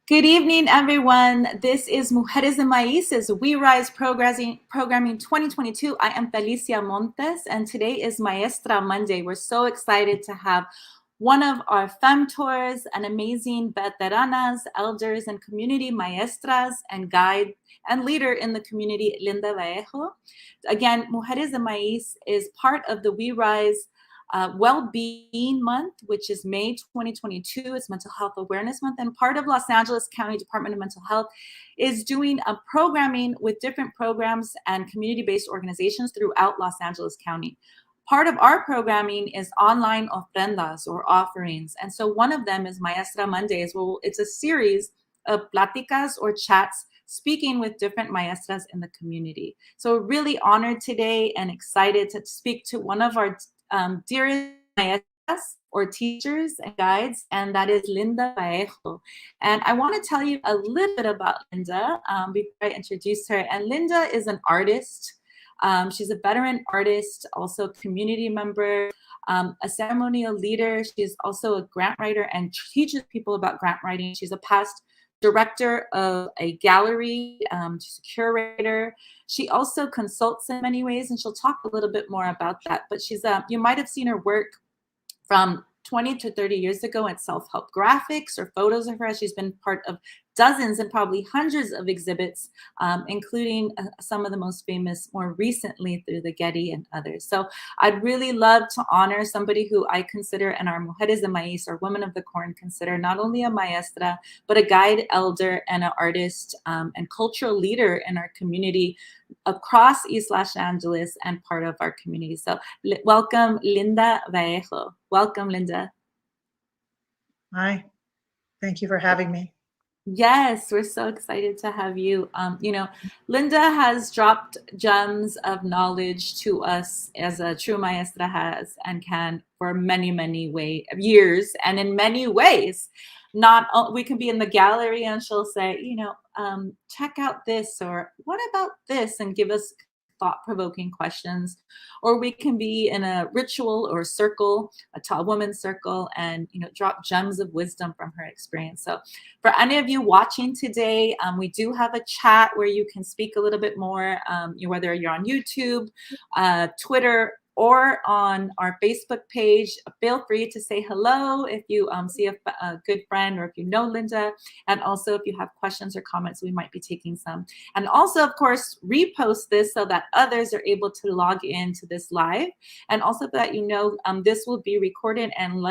Good evening, everyone. This is Mujeres de Maiz, We Rise Programming 2022. I am Felicia Montes, and today is Maestra Monday. We're so excited to have one of our femtors, an amazing veteranas, elders, and community maestras and guide and leader in the community, Linda Vallejo. Again, Mujeres de Maiz is part of the We Rise Well-Being Month, which is May 2022. It's Mental Health Awareness Month, and part of Los Angeles County Department of Mental Health is doing a programming with different programs and community-based organizations throughout Los Angeles County. Part of our programming is online ofrendas or offerings, and so one of them is Maestra Mondays. Well, it's a series of pláticas or chats speaking with different maestras in the community. So really honored today and excited to speak to one of our dearest maestras or teachers and guides, and that is Linda Vallejo. And I want to tell you a little bit about Linda before I introduce her. And Linda is an artist. She's a veteran artist, also community member, a ceremonial leader. She's also a grant writer and teaches people about grant writing. She's a past director of a gallery. She's a curator. She also consults in many ways, and she'll talk a little bit more about that. But she's you might have seen her work from 20 to 30 years ago in self-help graphics or photos of her. She's been part of dozens and probably hundreds of exhibits, including some of the most famous more recently through the Getty and others. So I'd really love to honor somebody who I consider, and our Mujeres de Maiz, or Women of the Corn, consider not only a maestra, but a guide, elder, and an artist and cultural leader in our community across East Los Angeles and part of our community. So welcome, Linda Vallejo. Welcome, Linda. Hi, thank you for having me. Yes, we're so excited to have you. Linda has dropped gems of knowledge to us as a true maestra has and can for many, many years and in many ways. We can be in the gallery and she'll say, check out this, or what about this, and give us thought-provoking questions. Or we can be in a ritual or circle, a tall woman's circle, and drop gems of wisdom from her experience. So for any of you watching today, we do have a chat where you can speak a little bit more, whether you're on YouTube, Twitter, or on our Facebook page. Feel free to say hello if you see a good friend, or if you know Linda. And also if you have questions or comments, we might be taking some. And also, of course, repost this so that others are able to log into this live. And also that this will be recorded and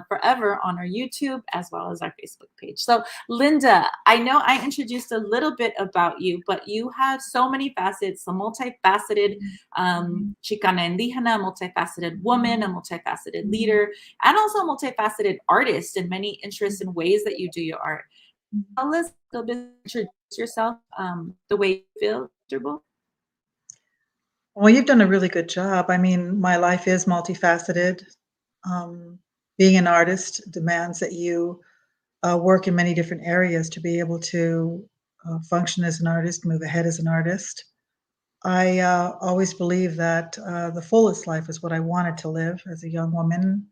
forever on our YouTube as well as our Facebook page. So Linda, I know I introduced a little bit about you, but you have so many facets, a multifaceted Xicana Indigena, multifaceted woman, a multifaceted leader, and also a multifaceted artist in many interests and ways that you do your art. Tell us a little bit, introduce yourself the way you feel comfortable. Well, you've done a really good job. I mean, my life is multifaceted. Being an artist demands that you work in many different areas to be able to function as an artist, move ahead as an artist. I always believed that the fullest life is what I wanted to live as a young woman.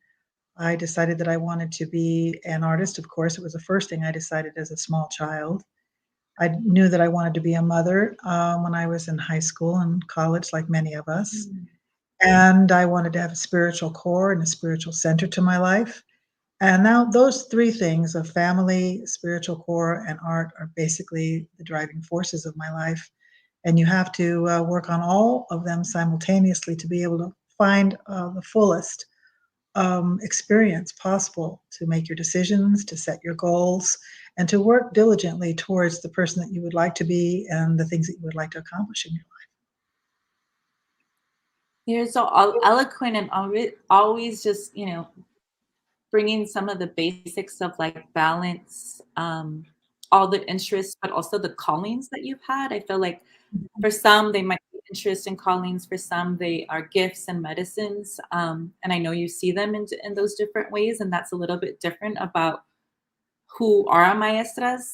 I decided that I wanted to be an artist. Of course, it was the first thing I decided as a small child. I knew that I wanted to be a mother when I was in high school and college, like many of us. And I wanted to have a spiritual core and a spiritual center to my life. And now those three things of family, spiritual core, and art are basically the driving forces of my life. And you have to work on all of them simultaneously to be able to find the fullest experience possible to make your decisions, to set your goals, and to work diligently towards the person that you would like to be and the things that you would like to accomplish in your life. You're so eloquent and always just, bringing some of the basics of like balance, all the interests, but also the callings that you've had. I feel like for some, they might be interests and callings. For some, they are gifts and medicines. And I know you see them in those different ways. And that's a little bit different about who our maestras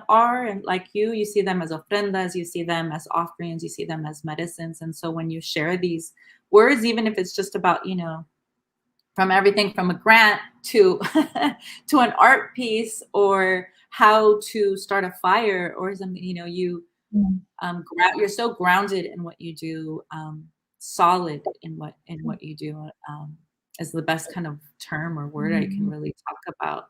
are. And like you see them as ofrendas, you see them as offerings, you see them as medicines. And so when you share these words, even if it's just about, from everything from a grant to to an art piece, or how to start a fire or something. You know, Mm. you're so grounded in what you do, solid in what you do, is the best kind of term or word I can Mhm. really talk about.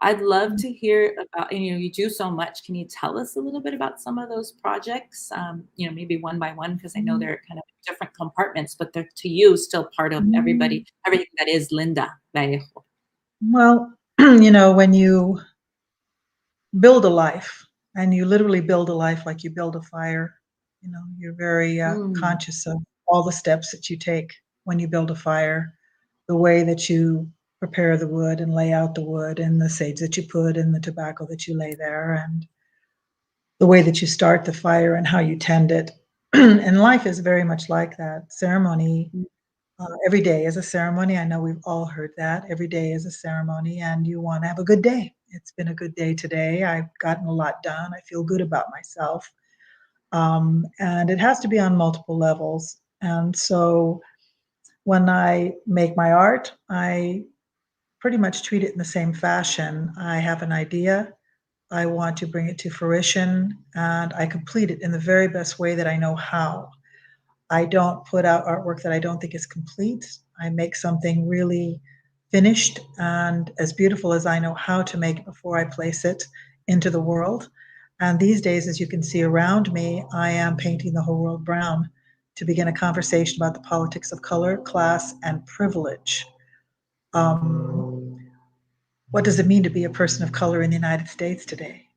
I'd love to hear about, and you do so much. Can you tell us a little bit about some of those projects? Maybe one by one, because I know Mhm. they're kind of different compartments, but they're to you still part of Mhm. everything that is Linda Vallejo. Well, when you build a life, and you literally build a life like you build a fire, you're very Mm, conscious of all the steps that you take when you build a fire, the way that you prepare the wood and lay out the wood, and the sage that you put, and the tobacco that you lay there, and the way that you start the fire and how you tend it. And life is very much like that. Ceremony, mm, every day is a ceremony. I know we've all heard that. Every day is a ceremony, and you want to have a good day. It's been a good day today. I've gotten a lot done. I feel good about myself. And it has to be on multiple levels. And so when I make my art, I pretty much treat it in the same fashion. I have an idea, I want to bring it to fruition, and I complete it in the very best way that I know how. I don't put out artwork that I don't think is complete. I make something really finished and as beautiful as I know how to make it before I place it into the world. And these days, as you can see around me, I am painting the whole world brown to begin a conversation about the politics of color, class, and privilege. Um, what does it mean to be a person of color in the United States today?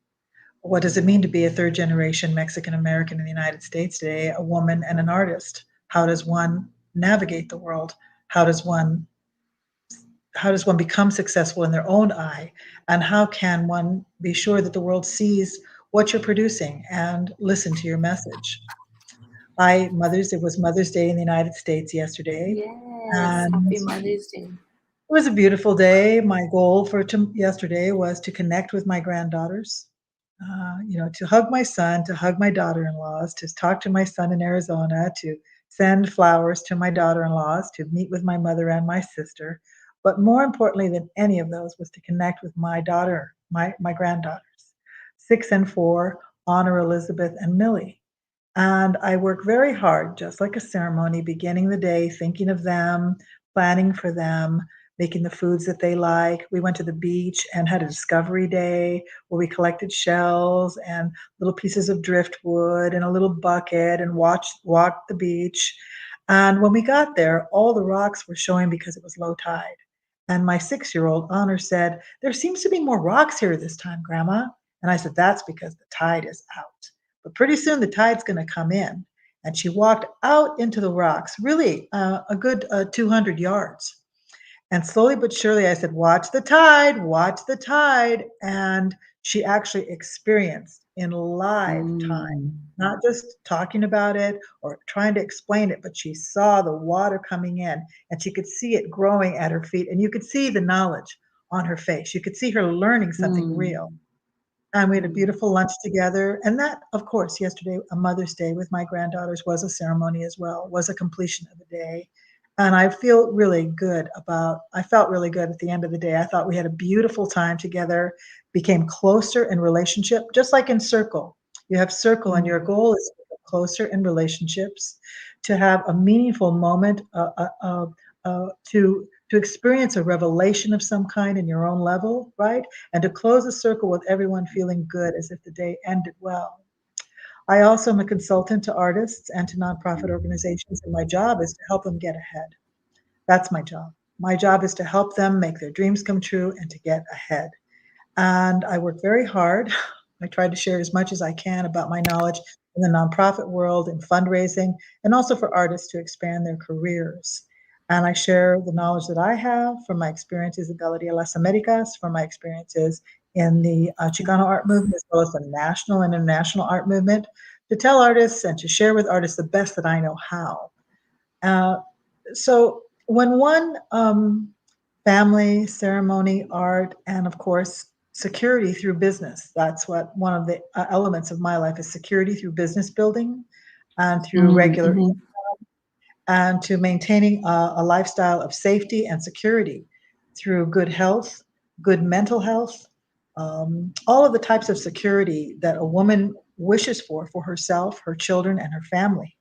What does it mean to be a third generation Mexican American in the United States today, a woman and an artist? How does one navigate the world? How does one how does one become successful in their own eye? And how can one be sure that the world sees what you're producing and listen to your message? It was Mother's Day in the United States yesterday, yes, and happy Mother's Day. it was a beautiful day. My goal for yesterday was to connect with my granddaughters, to hug my son, to hug my daughter-in-laws, to talk to my son in Arizona, to send flowers to my daughter-in-laws, to meet with my mother and my sister. But more importantly than any of those was to connect with my granddaughters, 6 and 4, Honor, Elizabeth, and Millie. And I work very hard, just like a ceremony, beginning the day, thinking of them, planning for them, making the foods that they like. We went to the beach and had a discovery day where we collected shells and little pieces of driftwood and a little bucket and walked the beach. And when we got there, all the rocks were showing because it was low tide. And my 6-year-old Honor said, "There seems to be more rocks here this time, Grandma." And I said, "That's because the tide is out. But pretty soon the tide's going to come in." And she walked out into the rocks, really a good 200 yards. And slowly but surely, I said, "Watch the tide, watch the tide." And she actually experienced in live time, Mm, not just talking about it or trying to explain it, but she saw the water coming in and she could see it growing at her feet. And you could see the knowledge on her face. You could see her learning something real. mm, And we had a mm, beautiful lunch together. And that, of course, yesterday, a Mother's Day with my granddaughters was a ceremony as well, was a completion of a day. And I felt really good at the end of the day. I thought we had a beautiful time together, became closer in relationship, just like in circle. You have circle, and your mm, goal is to get closer in relationships, to have a meaningful moment, to experience a revelation of some kind in your own level, right? And to close a circle with everyone feeling good as if the day ended well. I also am a consultant to artists and to nonprofit organizations, and my job is to help them get ahead. That's my job. My job is to help them make their dreams come true and to get ahead. And I work very hard. I try to share as much as I can about my knowledge in the nonprofit world, in fundraising, and also for artists to expand their careers. And I share the knowledge that I have from my experiences in Galeria Las Americas, from my experiences in the Chicano art movement, as well as the national and international art movement, to tell artists and to share with artists the best that I know how. Uh, so when one family, ceremony, art, and of course, security through business. That's what one of the elements of my life is: security through business building and through mm, regular, mhm, and to maintaining a lifestyle of safety and security through good health, good mental health, all of the types of security that a woman wishes for herself, her children, and her family,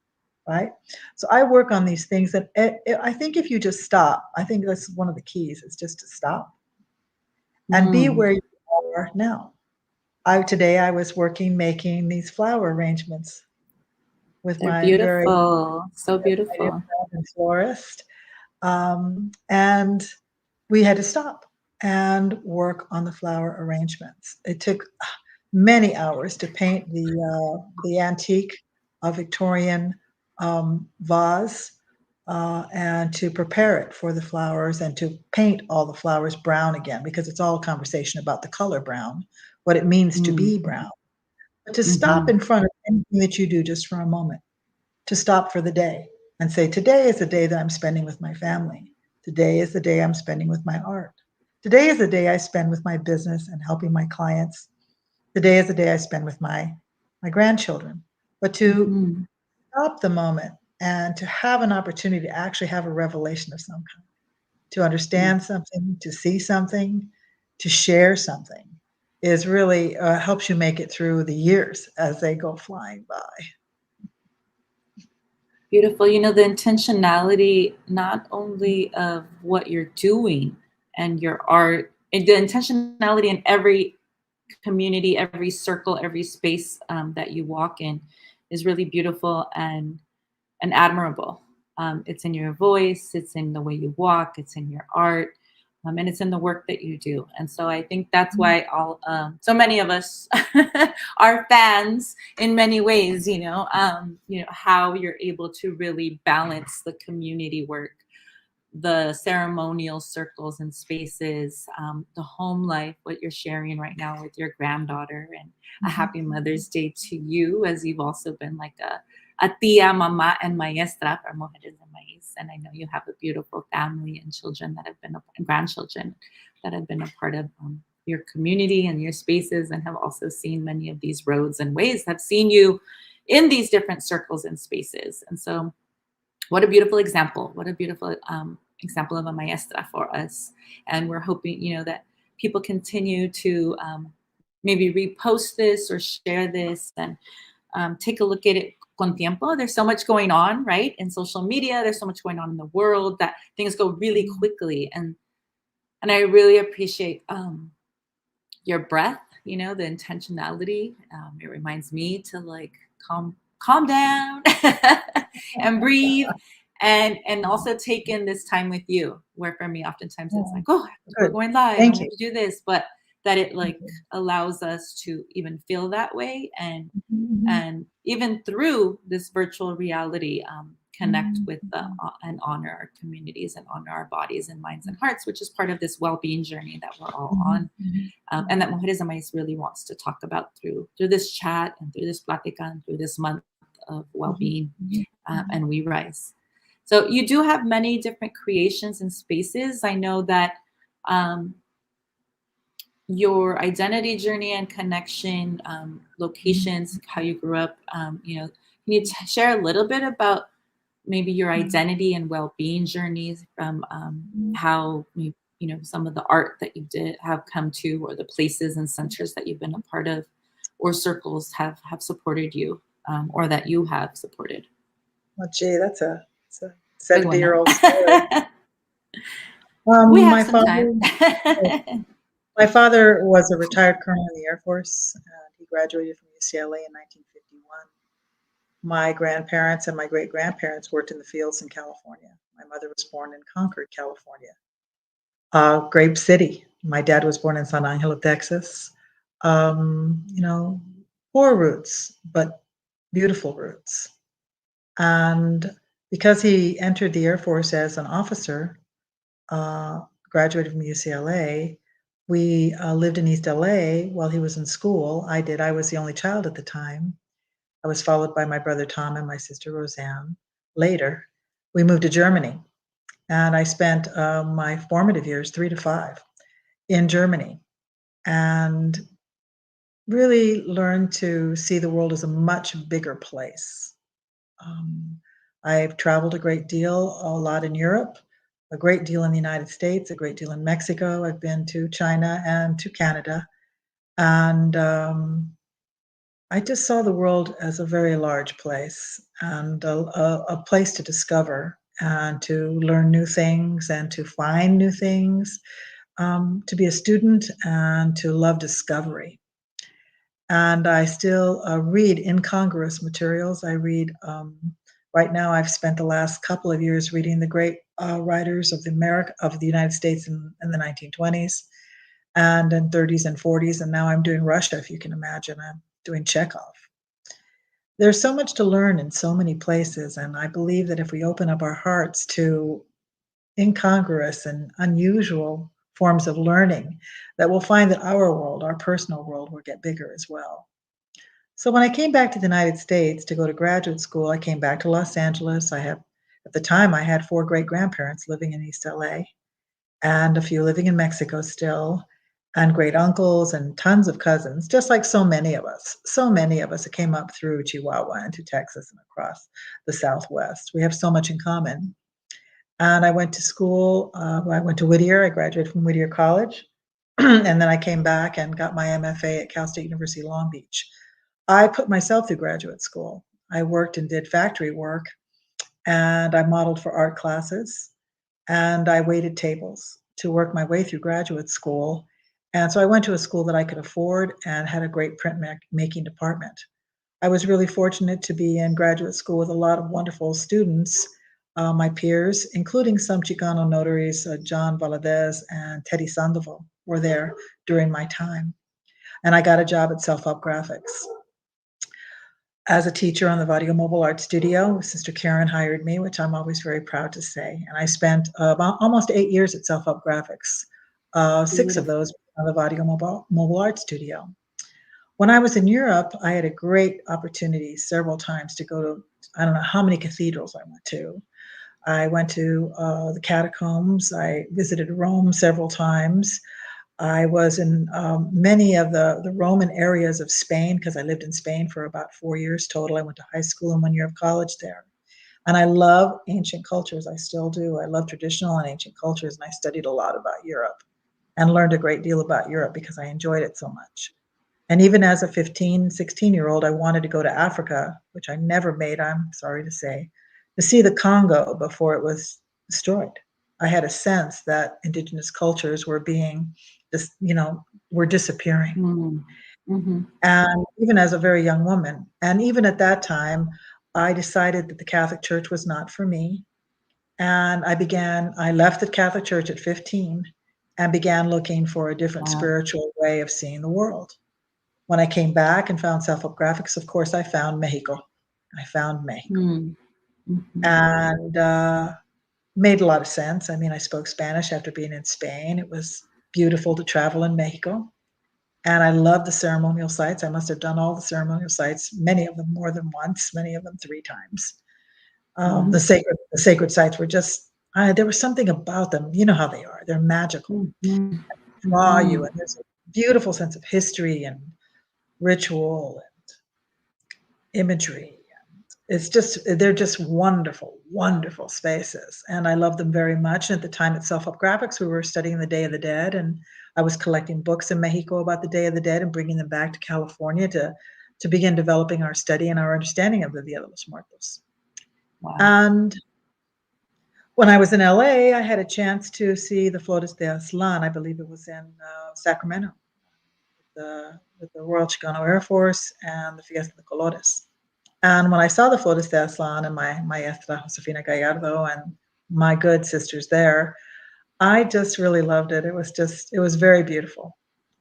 right? So I work on these things that I think if you just stop, I think that's one of the keys is just to stop and be Mm, where you are now. Today I was working making these flower arrangements with they're my very beautiful. So my dear beautiful. friend and florist. And we had to stop and work on the flower arrangements. It took many hours to paint the antique Victorian vase and to prepare it for the flowers and to paint all the flowers brown again because it's all a conversation about the color brown, what it means to Mm, be brown. But to stop mhm, in front of anything that you do just for a moment, to stop for the day and say, today is the day that I'm spending with my family. Today is the day I'm spending with my art. Today is the day I spend with my business and helping my clients. Today is the day I spend with my grandchildren. But to mhm. stop the moment and to have an opportunity to actually have a revelation of some kind, to Mm. understand something, to see something, to share something is really helps you make it through the years as they go flying by. Beautiful. You know, the intentionality not only of what you're doing and your art, and the intentionality in every community, every circle, every space that you walk in is really beautiful and admirable. It's in your voice, it's in the way you walk, it's in your art, and it's in the work that you do. And so I think that's why all so many of us are fans in many ways. You know how you're able to really balance the community work, the ceremonial circles and spaces, the home life, what you're sharing right now with your granddaughter, and a Mhm. happy Mother's Day to you, as you've also been like a tia, mama, and maestra for Mujeres de Maiz. And I know you have a beautiful family and children that have been, and grandchildren that have been a part of your community and your spaces, and have also seen many of these roads and ways, have seen you in these different circles and spaces. And so, what a beautiful example. What a beautiful example of a maestra for us. And we're hoping, that people continue to maybe repost this or share this and take a look at it con tiempo. There's so much going on, right? In social media, there's so much going on in the world that things go really quickly. And I really appreciate your breath, the intentionality. It reminds me to like calm down and breathe and also take in this time with you, where for me oftentimes it's like, Oh, oh, we're good. going live, I Thank have you. to do this, but that it like Mhm. allows us to even feel that way, and Mhm. and even through this virtual reality, connect Mhm. with and honor our communities and honor our bodies and minds and hearts, which is part of this well-being journey that we're all Mhm. on, Mhm. and that Mujeres de Maiz really wants to talk about through this chat and through this plática and through this month of Mhm. well-being, Mhm. Mhm. and We Rise. So you do have many different creations and spaces. I know that um, your identity journey and connection, Mhm. locations, how you grew up, can you share a little bit about maybe your Mhm. identity and well-being journeys from Mhm. how some of the art that you did have come to, or the places and centers that you've been a part of, or circles have supported you, or that you have supported. Oh, gee, that's a Big one, 70-year-old story. huh? We have My some time. father my father was a retired colonel in the Air Force, and he graduated from UCLA in 1951. My grandparents and my great-grandparents worked in the fields in California. My mother was born in Concord, California. Grape City. My dad was born in San Angelo, Texas. You know, poor roots, but beautiful roots. And because he entered the Air Force as an officer, uh, graduated from UCLA, we lived in East LA while he was in school. I did. I was the only child at the time. I was followed by my brother Tom and my sister Roseanne. Later, we moved to Germany, and I spent my formative years, 3 to 5, in Germany, and really learned to see the world as a much bigger place. Um, I've traveled a great deal, a lot in Europe, a great deal in the United States, a great deal in Mexico. I've been to China and to Canada. And I just saw the world as a very large place and a place to discover and to learn new things and to find new things, to be a student and to love discovery. And I still read incongruous materials. I read, right now, I've spent the last couple of years reading the great writers of the United States in the 1920s and in 30s and 40s. And now I'm doing Russia, if you can imagine. I'm doing Chekhov. There's so much to learn in so many places. And I believe that if we open up our hearts to incongruous and unusual forms of learning, that we'll find that our world, our personal world, will get bigger as well. So when I came back to the United States to go to graduate school, I came back to Los Angeles. At the time, I had 4 great grandparents living in East LA and a few living in Mexico still, and great uncles and tons of cousins, just like so many of us. So many of us that came up through Chihuahua into Texas and across the Southwest. We have so much in common. And I went to school. I went to Whittier. I graduated from Whittier College. And then I came back and got my MFA at Cal State University Long Beach. I put myself through graduate school. I worked and did factory work, and I modeled for art classes, and I waited tables to work my way through graduate school. And so I went to a school that I could afford and had a great printmaking department. I was really fortunate to be in graduate school with a lot of wonderful students, my peers, including some Chicano notaries, John Valadez and Teddy Sandoval were there during my time. And I got a job at Self Help Graphics. As a teacher on the Vadio Mobile Art Studio, Sister Karen hired me, which I'm always very proud to say. And I spent about almost 8 years at Self Help Graphics, 6 of those on the Vadio Mobile Art Studio. When I was in Europe, I had a great opportunity several times to go to, I don't know how many cathedrals I went to. I went to the catacombs. I visited Rome several times. I was in many of the Roman areas of Spain because I lived in Spain for about 4 years total. I went to high school and 1 year of college there. And I love ancient cultures. I still do. I love traditional and ancient cultures. And I studied a lot about Europe and learned a great deal about Europe because I enjoyed it so much. And even as a 15, 16-year-old, I wanted to go to Africa, which I never made, I'm sorry to say, to see the Congo before it was destroyed. I had a sense that indigenous cultures were were disappearing. Mm-hmm. And even as a very young woman, and even at that time, I decided that the Catholic Church was not for me. And I left the Catholic Church at 15 and began looking for a different spiritual way of seeing the world. When I came back and found Self-Help Graphics, of course, I found Mexico. Mm-hmm. And made a lot of sense. I mean, I spoke Spanish after being in Spain. It was beautiful to travel in Mexico. And I loved the ceremonial sites. I must have done all the ceremonial sites, many of them more than once, many of them 3 times. The sacred sites were just, there was something about them. You know how they are. They're magical. Mm-hmm. Draw you. And there's a beautiful sense of history and ritual and imagery. They're just wonderful, wonderful spaces. And I love them very much. And at the time at Self Help Graphics, we were studying the Day of the Dead. And I was collecting books in Mexico about the Day of the Dead and bringing them back to California to begin developing our study and our understanding of the Dia de los Muertos. Wow. And when I was in LA, I had a chance to see the Flores de Aztlan. I believe it was in Sacramento, with the Royal Chicano Air Force and the Fiesta de Colores. And when I saw the Flores de Aztlan and my maestra, Josefina Gallardo, and my good sisters there, I just really loved it. It was very beautiful.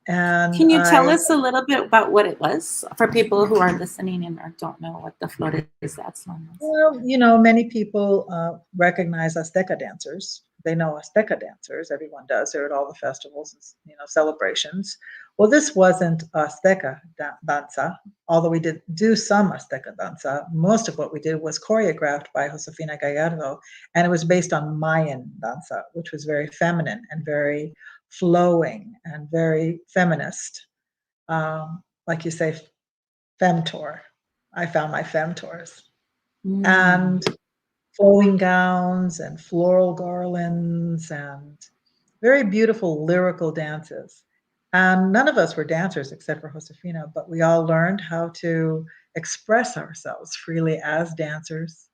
And Can you tell us a little bit about what it was for people who are listening and or don't know what the Flores de Aztlan is? Well, many people recognize Azteca dancers. They know Azteca dancers. Everyone does. They're at all the festivals and celebrations. Well, this wasn't Azteca danza, although we did do some Azteca danza. Most of what we did was choreographed by Josefina Gallardo, and it was based on Mayan danza, which was very feminine and very flowing and very feminist. Like you say, femtor. I found my femtors. And flowing gowns and floral garlands and very beautiful lyrical dances. And none of us were dancers except for Josefina, but we all learned how to express ourselves freely as dancers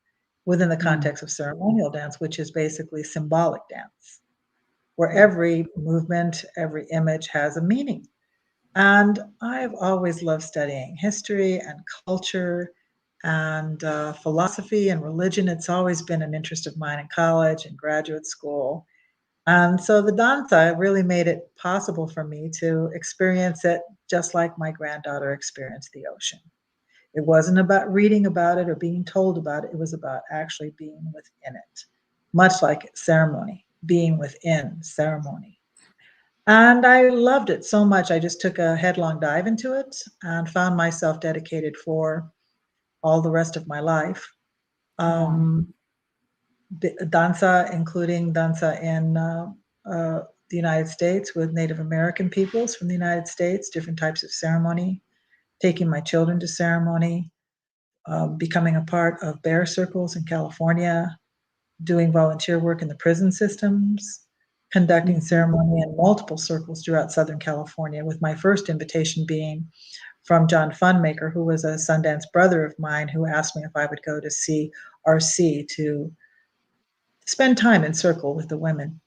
within the context of ceremonial dance, which is basically symbolic dance, where every movement, every image has a meaning. And I've always loved studying history and culture and philosophy and religion. It's always been an interest of mine in college and graduate school. And so the danza really made it possible for me to experience it just like my granddaughter experienced the ocean. It wasn't about reading about it or being told about it. It was about actually being within it, much like ceremony, being within ceremony. And I loved it so much. I just took a headlong dive into it and found myself dedicated for all the rest of my life. Um, Danza, including danza in the United States with Native American peoples from the United States, different types of ceremony, taking my children to ceremony, becoming a part of bear circles in California, doing volunteer work in the prison systems, conducting ceremony in multiple circles throughout Southern California, with my first invitation being from John Funmaker, who was a Sundance brother of mine, who asked me if I would go to CRC to spend time in circle with the women.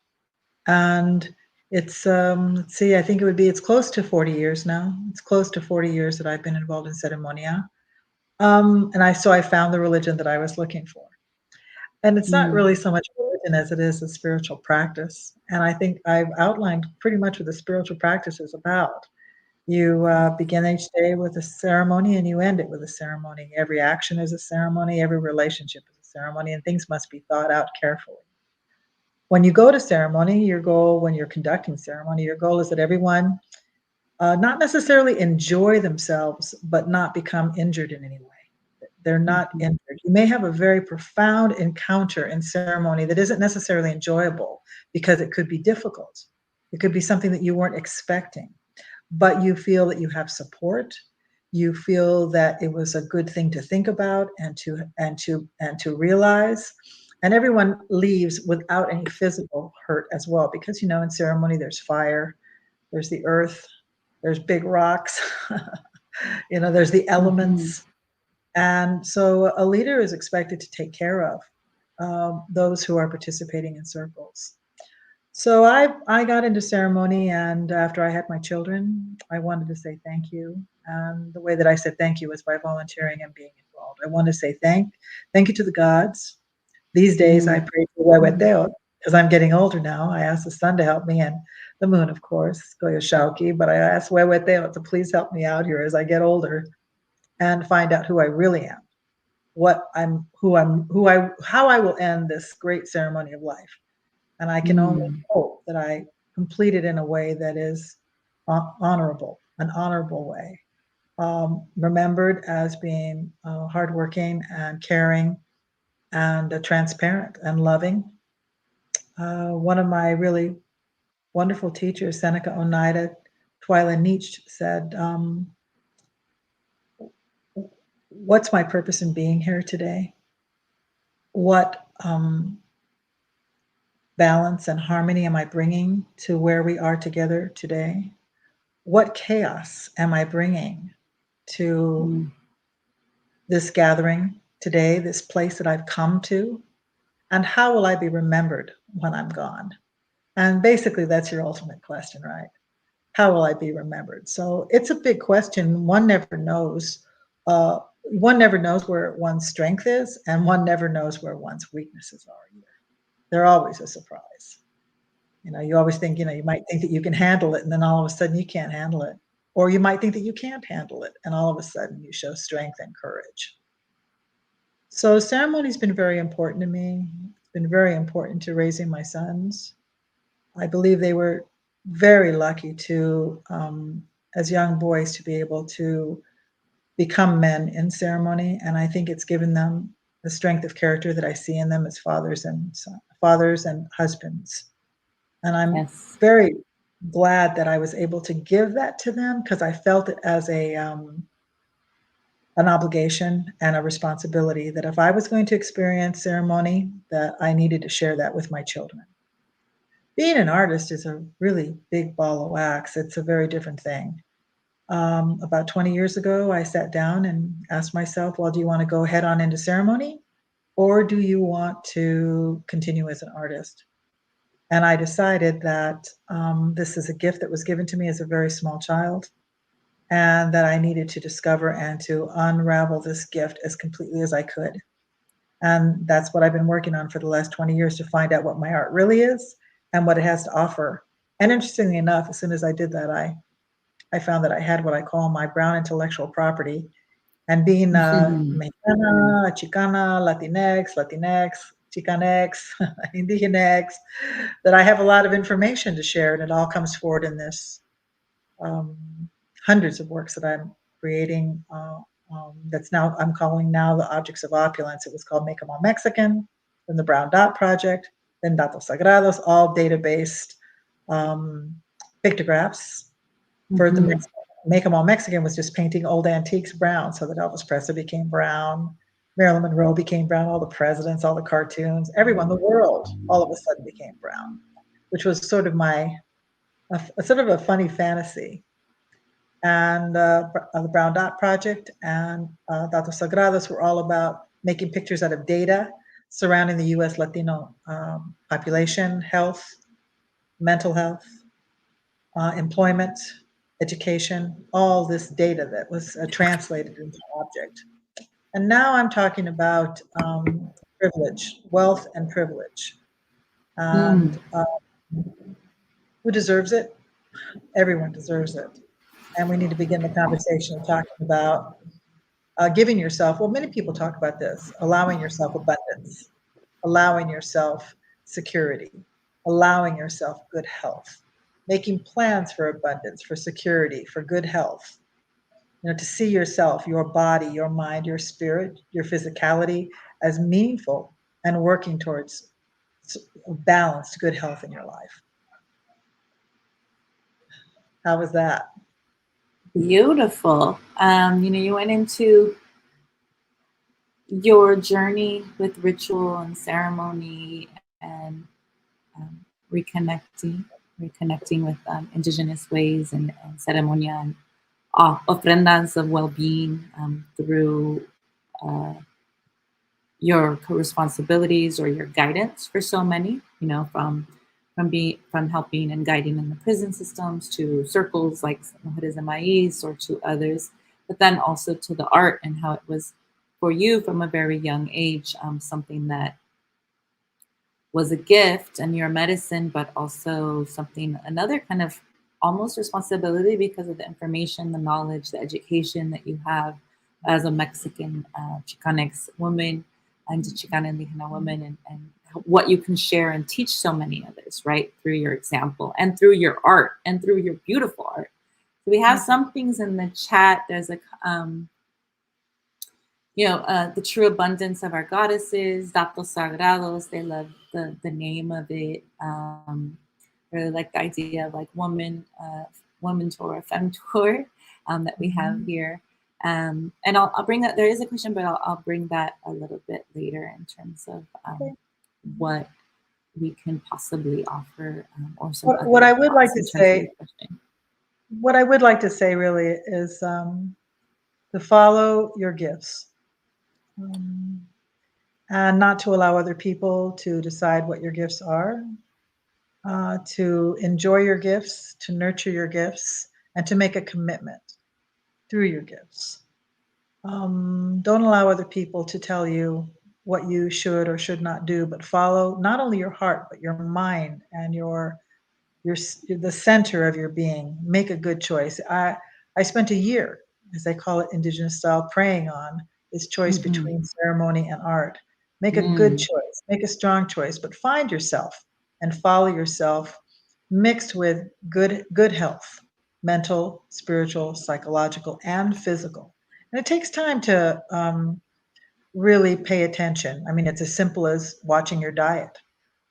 And it's, let's see, I think it would be, it's close to 40 years now. It's close to 40 years that I've been involved in ceremonia. So I found the religion that I was looking for. And it's not really so much religion as it is a spiritual practice. And I think I've outlined pretty much what the spiritual practice is about. You begin each day with a ceremony and you end it with a ceremony. Every action is a ceremony, every relationship is a ceremony, and things must be thought out carefully. When you go to ceremony, your goal, when you're conducting ceremony, your goal is that everyone not necessarily enjoy themselves, but not become injured in any way. They're not injured. You may have a very profound encounter in ceremony that isn't necessarily enjoyable because it could be difficult. It could be something that you weren't expecting, but you feel that you have support. You feel that it was a good thing to think about and to realize. And everyone leaves without any physical hurt as well, because in ceremony there's fire, there's the earth, there's big rocks, there's the elements. And so a leader is expected to take care of those who are participating in circles. So I got into ceremony, and after I had my children, I wanted to say thank you. And the way that I said thank you was by volunteering and being involved. I want to say thank you to the gods. These days I pray for Huehueteo because I'm getting older now. I ask the sun to help me, and the moon, of course, Goyashauki, but I ask Huehueteo to please help me out here as I get older and find out who I really am, how I will end this great ceremony of life. And I can only hope that I complete it in a way that is honorable, an honorable way. Remembered as being hardworking and caring and transparent and loving. One of my really wonderful teachers, Seneca Oneida Twyla Nietzsche, said, what's my purpose in being here today? What balance and harmony am I bringing to where we are together today? What chaos am I bringing to this gathering today, this place that I've come to? And how will I be remembered when I'm gone? And basically, that's your ultimate question, right? How will I be remembered? So it's a big question. One never knows. One never knows where one's strength is, and one never knows where one's weaknesses are either. They're always a surprise. You always think, you might think that you can handle it, and then all of a sudden you can't handle it. Or you might think that you can't handle it, and all of a sudden you show strength and courage. So ceremony's been very important to me. It's been very important to raising my sons. I believe they were very lucky to, as young boys, to be able to become men in ceremony. And I think it's given them the strength of character that I see in them as fathers and husbands. And I'm very glad that I was able to give that to them, because I felt it as an obligation and a responsibility that if I was going to experience ceremony, that I needed to share that with my children. being an artist is a really big ball of wax. It's a very different thing. About 20 years ago, I sat down and asked myself, well, do you want to go head on into ceremony, or do you want to continue as an artist? And I decided that this is a gift that was given to me as a very small child, and that I needed to discover and to unravel this gift as completely as I could. And that's what I've been working on for the last 20 years, to find out what my art really is and what it has to offer. And interestingly enough, as soon as I did that, I found that I had what I call my brown intellectual property. And being Mexicana, Chicana, Latinx, Chicanx, Indigenex, that I have a lot of information to share, and it all comes forward in this um, hundreds of works that I'm creating. That's now I'm calling now the Objects of Opulence. It was called Make 'em All Mexican, then the Brown Dot Project, then Datos Sagrados, all data-based pictographs. For the Make 'em All Mexican was just painting old antiques brown, so that Elvis Presley became brown, Marilyn Monroe became brown, all the presidents, all the cartoons, everyone, the world, all of a sudden became brown, which was sort of a sort of a funny fantasy. And the Brown Dot Project and Datos Sagrados were all about making pictures out of data surrounding the U.S. Latino population, health, mental health, employment, education, all this data that was translated into object. And now I'm talking about privilege, wealth and privilege. And who deserves it? Everyone deserves it. And we need to begin the conversation talking about giving yourself, well, many people talk about this, allowing yourself abundance, allowing yourself security, allowing yourself good health, making plans for abundance, for security, for good health. To see yourself, your body, your mind, your spirit, your physicality as meaningful and working towards balanced, good health in your life. How was that? Beautiful. You went into your journey with ritual and ceremony and reconnecting with indigenous ways and ceremonia and ofrendas of well-being through your responsibilities or your guidance for so many, from helping and guiding in the prison systems to circles like Mujeres de Maiz or to others, but then also to the art and how it was for you from a very young age, something that was a gift and your medicine, but also another kind of almost responsibility because of the information, the knowledge, the education that you have as a Mexican Chicanx woman and a Xicana Indigena woman, and what you can share and teach so many others, right? Through your example and through your art and through your beautiful art. So we have some things in the chat. There's a, the true abundance of our goddesses, Datos Sagrados. They love the name of it. Really like the idea of like woman tour, femtor that we have here. And I'll bring that. There is a question, but I'll bring that a little bit later in terms of what we can possibly offer, or some. What I would like to say. What I would like to say really is to follow your gifts, and not to allow other people to decide what your gifts are. To enjoy your gifts, to nurture your gifts, and to make a commitment through your gifts. Don't allow other people to tell you what you should or should not do, but follow not only your heart, but your mind and the center of your being. Make a good choice. I spent a year, as they call it, indigenous style, praying on this choice between ceremony and art. Make a good choice, make a strong choice, but find yourself and follow yourself, mixed with good health, mental, spiritual, psychological, and physical. And it takes time to really pay attention. I mean, it's as simple as watching your diet,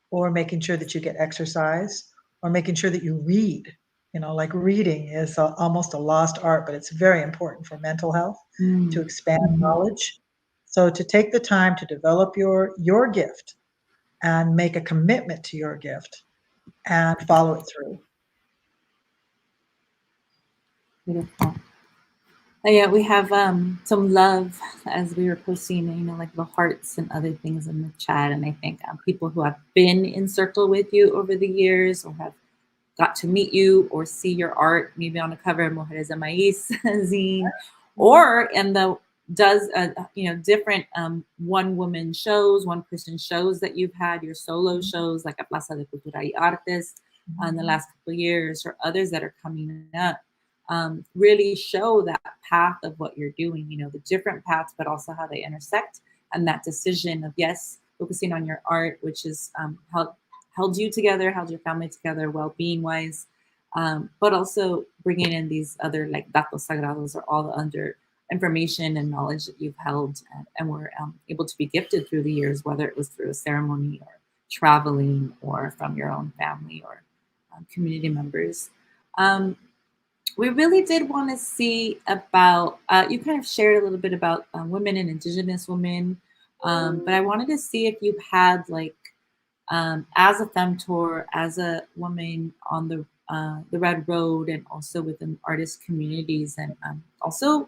or making sure that you get exercise, or making sure that you read. Like reading is almost a lost art, but it's very important for mental health, to expand knowledge. So to take the time to develop your gift and make a commitment to your gift, and follow it through. Beautiful. Yeah, we have some love as we were posting, like the hearts and other things in the chat. And I think people who have been in circle with you over the years or have got to meet you or see your art, maybe on a cover of Mujeres de Maiz zine, or in the different one woman shows, one person shows that you've had, your solo shows like at Plaza de Cultura y Artes in the last couple of years, or others that are coming up. Really show that path of what you're doing, the different paths, but also how they intersect, and that decision of, yes, focusing on your art, which is held you together, held your family together, well-being wise, but also bringing in these other like datos sagrados, or all the under information and knowledge that you've held and were able to be gifted through the years, whether it was through a ceremony or traveling or from your own family or community members. We really did want to see about, you kind of shared a little bit about women and Indigenous women, but I wanted to see if you had like, as a femtor, as a woman on the Red Road, and also within artist communities, and also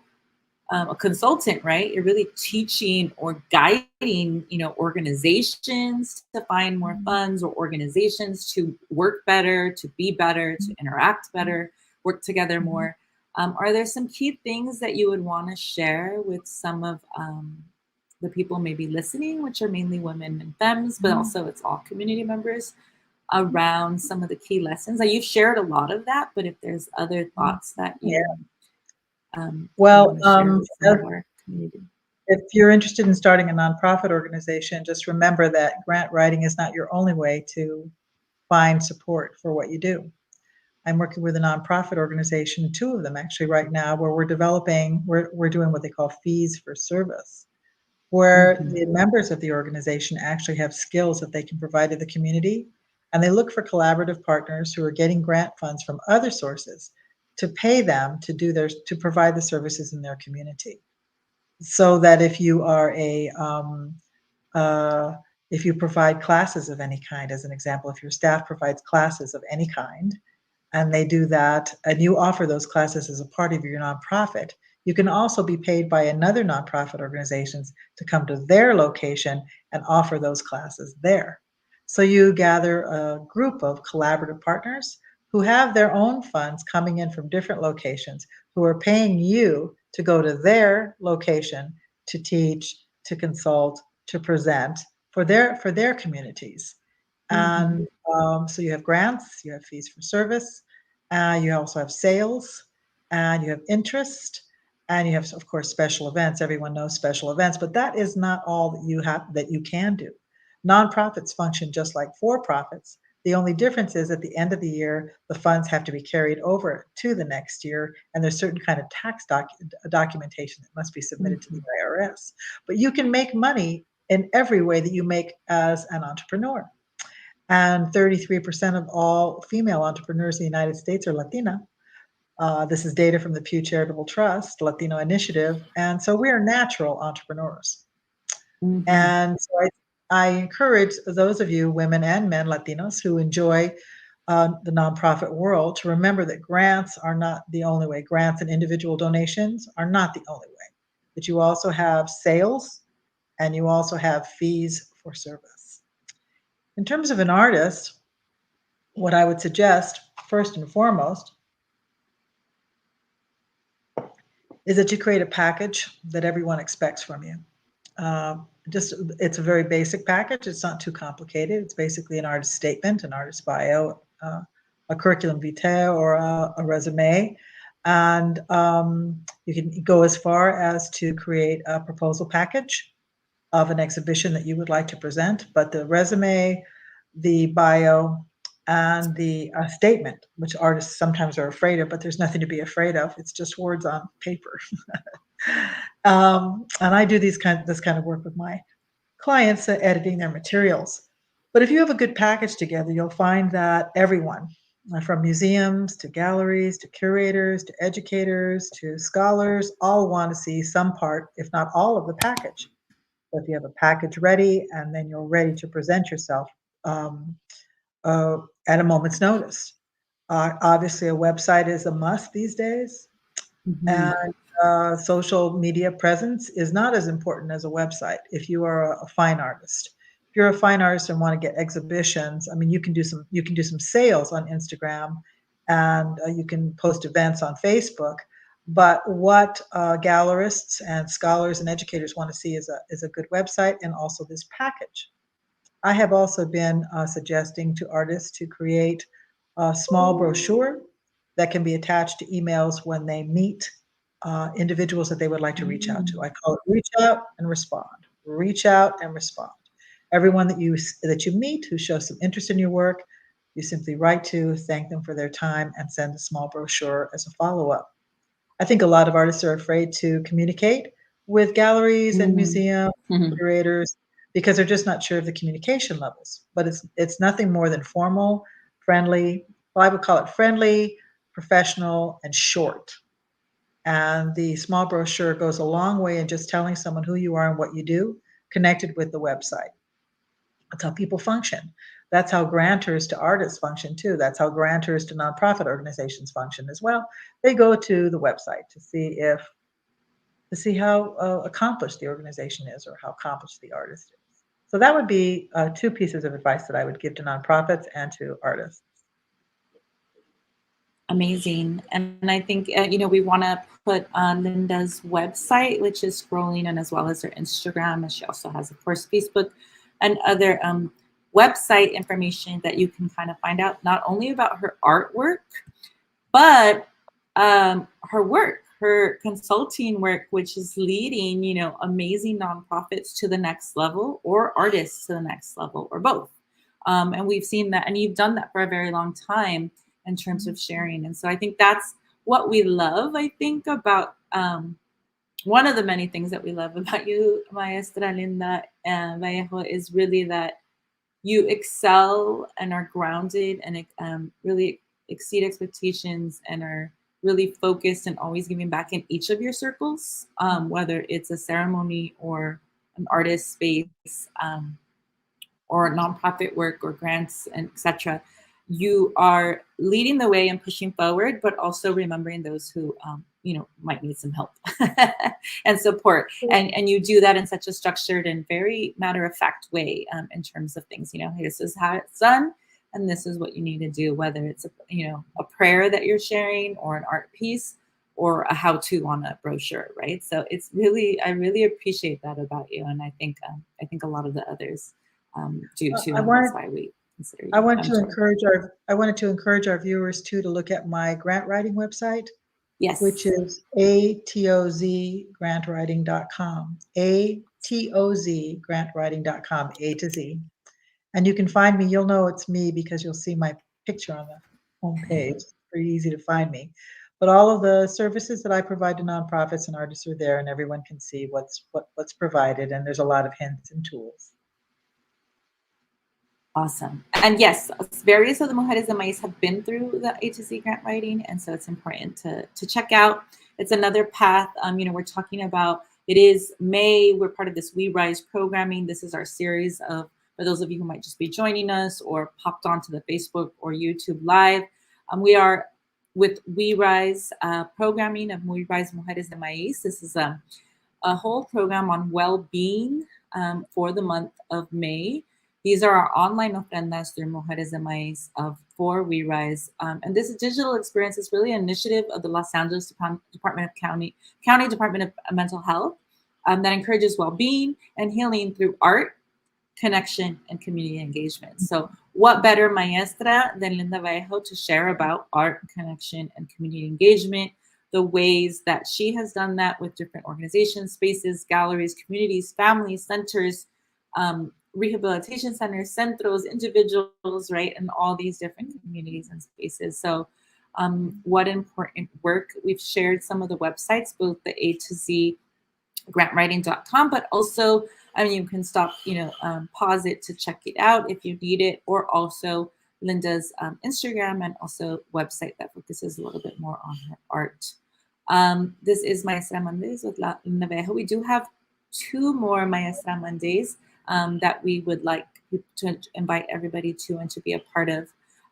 a consultant, right? You're really teaching or guiding, organizations to find more funds, or organizations to work better, to be better, to interact better, work together more. Are there some key things that you would want to share with some of the people maybe listening, which are mainly women and femmes, but also it's all community members, around some of the key lessons? Like, you've shared a lot of that, but if there's other thoughts that you Well, want to share with some of our community. If you're interested in starting a nonprofit organization, just remember that grant writing is not your only way to find support for what you do. I'm working with a nonprofit organization, two of them actually right now, where we're doing what they call fees for service, where the members of the organization actually have skills that they can provide to the community, and they look for collaborative partners who are getting grant funds from other sources to pay them to provide the services in their community. So that if you are if you provide classes of any kind, as an example, if your staff provides classes of any kind, and they do that, and you offer those classes as a part of your nonprofit, you can also be paid by another nonprofit organizations to come to their location and offer those classes there. So you gather a group of collaborative partners who have their own funds coming in from different locations, who are paying you to go to their location to teach, to consult, to present for their communities. And so you have grants, you have fees for service, you also have sales, and you have interest, and you have, of course, special events. Everyone knows special events, but that is not all that you can do. Nonprofits function just like for-profits. The only difference is at the end of the year, the funds have to be carried over to the next year, and there's certain kind of tax documentation that must be submitted to the IRS. But you can make money in every way that you make as an entrepreneur. And 33% of all female entrepreneurs in the United States are Latina. This is data from the Pew Charitable Trust, Latino Initiative. And so we are natural entrepreneurs. And so I encourage those of you, women and men, Latinos, who enjoy the nonprofit world, to remember that grants are not the only way. Grants and individual donations are not the only way. But you also have sales, and you also have fees for service. In terms of an artist, what I would suggest, first and foremost, is that you create a package that everyone expects from you. It's a very basic package. It's not too complicated. It's basically an artist statement, an artist bio, a curriculum vitae, or a resume. And you can go as far as to create a proposal package of an exhibition that you would like to present. But the resume, the bio, and the statement, which artists sometimes are afraid of, but there's nothing to be afraid of. It's just words on paper. And I do this kind of work with my clients, editing their materials. But if you have a good package together, you'll find that everyone, from museums to galleries to curators to educators to scholars, all want to see some part, if not all, of the package. So if you have a package ready, and then you're ready to present yourself, at a moment's notice. Obviously, a website is a must these days, Mhm. and social media presence is not as important as a website if you are a fine artist. If you're a fine artist and want to get exhibitions, I mean, you can do some sales on Instagram, and you can post events on Facebook. But what gallerists and scholars and educators want to see is a good website and also this package. I have also been suggesting to artists to create a small brochure that can be attached to emails when they meet individuals that they would like to reach out to. I call it reach out and respond. Reach out and respond. Everyone that you meet who shows some interest in your work, you simply write to, thank them for their time, and send a small brochure as a follow-up. I think a lot of artists are afraid to communicate with galleries and Mhm. museums, Mhm. curators, because they're just not sure of the communication levels. But it's nothing more than formal, friendly. Well, I would call it friendly, professional, and short. And the small brochure goes a long way in just telling someone who you are and what you do, connected with the website. That's how people function. That's how grantors to artists function too. That's how grantors to nonprofit organizations function as well. They go to the website to see how accomplished the organization is or how accomplished the artist is. So that would be two pieces of advice that I would give to nonprofits and to artists. Amazing. And I think, we want to put Linda's website, which is scrolling, and as well as her Instagram. And she also has, of course, Facebook and other website information that you can kind of find out not only about her artwork, but her work, her consulting work, which is leading, amazing nonprofits to the next level or artists to the next level or both. And we've seen that, and you've done that for a very long time in terms of sharing. And so I think that's what we love, I think, about one of the many things that we love about you, Maestra Linda Vallejo, is really that you excel and are grounded and really exceed expectations and are really focused and always giving back in each of your circles, whether it's a ceremony or an artist space, or nonprofit work or grants and etc. You are leading the way and pushing forward, but also remembering those who might need some help and support. And you do that in such a structured and very matter of fact way, in terms of things. This is how it's done, and this is what you need to do. Whether it's a prayer that you're sharing, or an art piece, or a how-to on a brochure, right? So I really appreciate that about you, and I think a lot of the others do too, I and that's wanted why we consider I you wanted to mentor. encourage our I wanted to encourage our viewers too to look at my grant writing website, which Yes. is atozgrantwriting.com. atozgrantwriting.com, A to Z. And you can find me. You'll know it's me because you'll see my picture on the homepage. It's pretty easy to find me. But all of the services that I provide to nonprofits and artists are there, and everyone can see what's provided. And there's a lot of hints and tools. Awesome. And yes, various of the Mujeres de Maiz have been through the A to Z grant writing, and so it's important to check out. It's another path. We're talking about, it is May. We're part of this We Rise programming. This is our series of, for those of you who might just be joining us or popped onto the Facebook or YouTube Live, we are with We Rise programming of We Rise Mujeres de Maiz. This is a whole program on well-being for the month of May. These are our online ofrendas through Mujeres de Maiz for We Rise. And this digital experience is really an initiative of the Los Angeles Department of County Department of Mental Health that encourages well-being and healing through art, connection, and community engagement. So what better maestra than Linda Vallejo to share about art, connection, and community engagement, the ways that she has done that with different organizations, spaces, galleries, communities, families, centers, rehabilitation centers, centros, individuals, right, and all these different communities and spaces. So what important work. We've shared some of the websites, both the A to Z grantwriting.com, but also, you can stop, pause it to check it out if you need it, or also Linda's Instagram and also website that focuses a little bit more on her art. This is Maestra Mondays with Linda Vallejo. We do have 2 more Maestra Mondays that we would like to invite everybody to and to be a part of.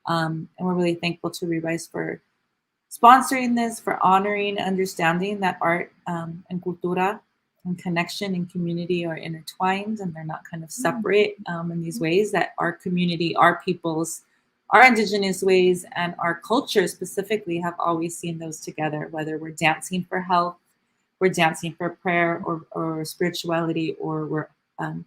And we're really thankful to ReRise for sponsoring this, for honoring, understanding that art and cultura and connection and community are intertwined and they're not kind of separate in these ways, that our community, our peoples, our indigenous ways, and our culture specifically have always seen those together, whether we're dancing for health, we're dancing for prayer or spirituality, or we're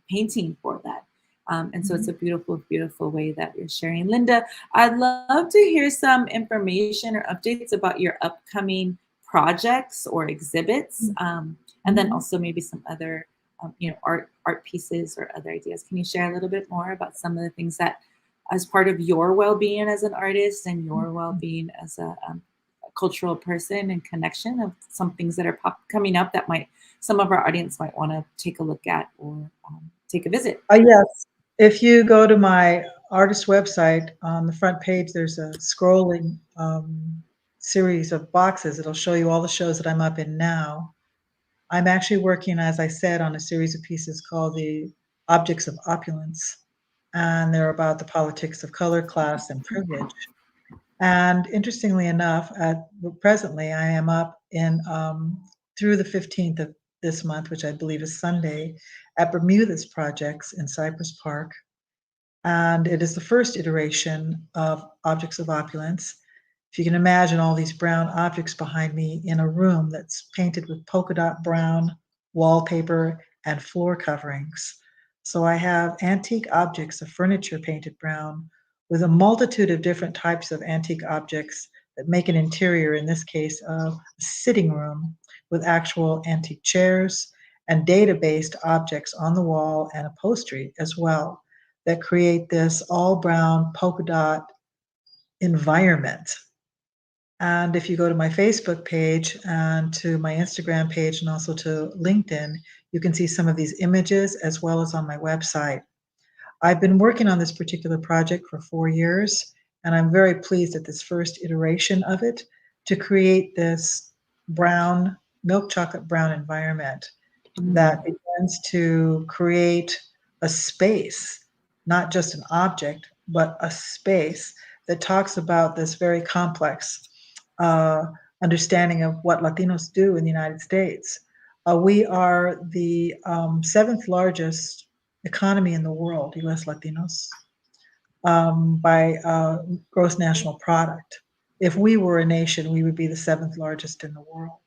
painting for that. And so it's a beautiful, beautiful way that you're sharing. Linda, I'd love to hear some information or updates about your upcoming projects or exhibits, and then also maybe some other, art pieces or other ideas. Can you share a little bit more about some of the things that, as part of your well-being as an artist and your well-being as a cultural person and connection of some things that are coming up that some of our audience might want to take a look at or take a visit? Yes. If you go to my artist website, on the front page, there's a scrolling series of boxes. It'll show you all the shows that I'm up in now. I'm actually working, as I said, on a series of pieces called the Objects of Opulence, and they're about the politics of color, class, and privilege. And interestingly enough, presently, I am up in through the 15th of this month, which I believe is Sunday, at Bermuda's Projects in Cypress Park. And it is the first iteration of Objects of Opulence. If you can imagine all these brown objects behind me in a room that's painted with polka dot brown wallpaper and floor coverings. So I have antique objects of furniture painted brown, with a multitude of different types of antique objects that make an interior, in this case, a sitting room with actual antique chairs and data-based objects on the wall and upholstery as well, that create this all brown polka dot environment. And if you go to my Facebook page and to my Instagram page and also to LinkedIn, you can see some of these images as well as on my website. I've been working on this particular project for 4 years, and I'm very pleased at this first iteration of it to create this brown, milk chocolate brown environment that begins to create a space, not just an object, but a space that talks about this very complex understanding of what Latinos do in the United States. We are the 7th largest economy in the world, US Latinos, by gross national product. If we were a nation, we would be the 7th largest in the world.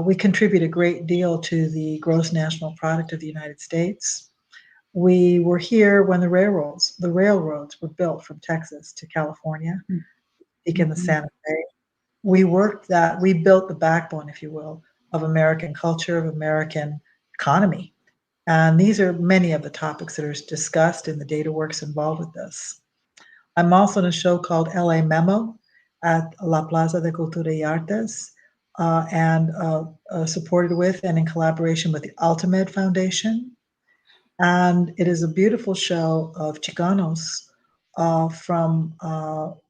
We contribute a great deal to the gross national product of the United States. We were here when the railroads were built from Texas to California, in the Santa Fe. We built the backbone, if you will, of American culture, of American economy. And these are many of the topics that are discussed in the data works involved with this. I'm also in a show called LA Memo at La Plaza de Cultura y Artes, and supported with and in collaboration with the Altamed Foundation. And it is a beautiful show of Chicanos from